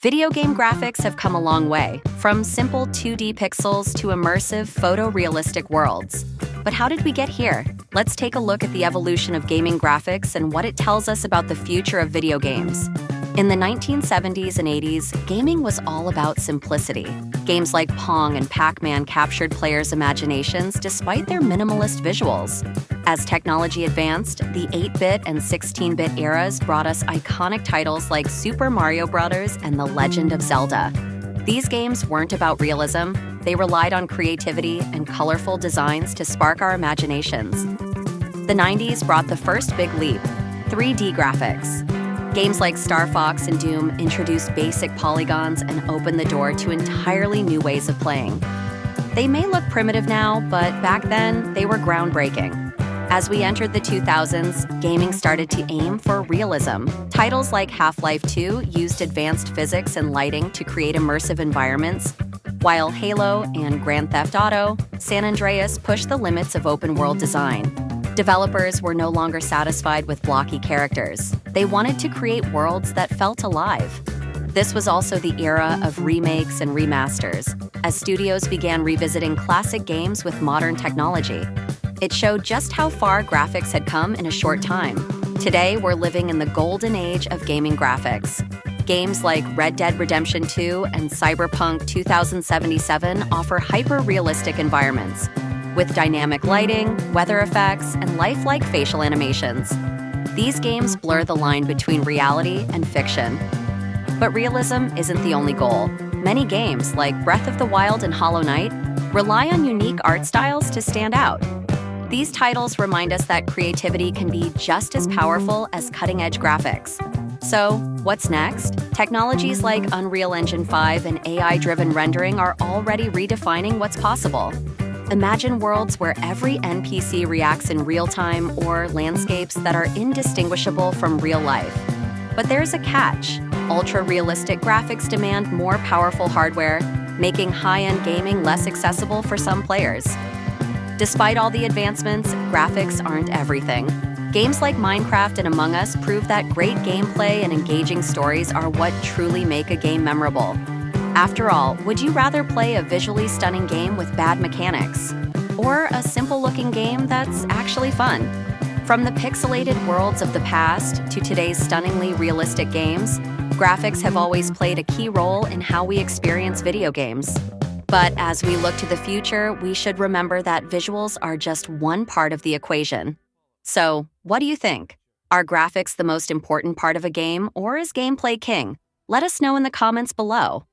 Video game graphics have come a long way, from simple 2D pixels to immersive, photorealistic worlds. But how did we get here? Let's take a look at the evolution of gaming graphics and what it tells us about the future of video games. In the 1970s and 80s, gaming was all about simplicity. Games like Pong and Pac-Man captured players' imaginations despite their minimalist visuals. As technology advanced, the 8-bit and 16-bit eras brought us iconic titles like Super Mario Bros. And The Legend of Zelda. These games weren't about realism, they relied on creativity and colorful designs to spark our imaginations. The 90s brought the first big leap: 3D graphics. Games like Star Fox and Doom introduced basic polygons and opened the door to entirely new ways of playing. They may look primitive now, but back then, they were groundbreaking. As we entered the 2000s, gaming started to aim for realism. Titles like Half-Life 2 used advanced physics and lighting to create immersive environments, while Halo and Grand Theft Auto, San Andreas pushed the limits of open-world design. Developers were no longer satisfied with blocky characters. They wanted to create worlds that felt alive. This was also the era of remakes and remasters, as studios began revisiting classic games with modern technology. It showed just how far graphics had come in a short time. Today, we're living in the golden age of gaming graphics. Games like Red Dead Redemption 2 and Cyberpunk 2077 offer hyper-realistic environments, with dynamic lighting, weather effects, and lifelike facial animations. These games blur the line between reality and fiction. But realism isn't the only goal. Many games, like Breath of the Wild and Hollow Knight, rely on unique art styles to stand out. These titles remind us that creativity can be just as powerful as cutting-edge graphics. So, what's next? Technologies like Unreal Engine 5 and AI-driven rendering are already redefining what's possible. Imagine worlds where every NPC reacts in real time, or landscapes that are indistinguishable from real life. But there's a catch. Ultra-realistic graphics demand more powerful hardware, making high-end gaming less accessible for some players. Despite all the advancements, graphics aren't everything. Games like Minecraft and Among Us prove that great gameplay and engaging stories are what truly make a game memorable. After all, would you rather play a visually stunning game with bad mechanics, or a simple-looking game that's actually fun? From the pixelated worlds of the past to today's stunningly realistic games, graphics have always played a key role in how we experience video games. But as we look to the future, we should remember that visuals are just one part of the equation. So, what do you think? Are graphics the most important part of a game, or is gameplay king? Let us know in the comments below.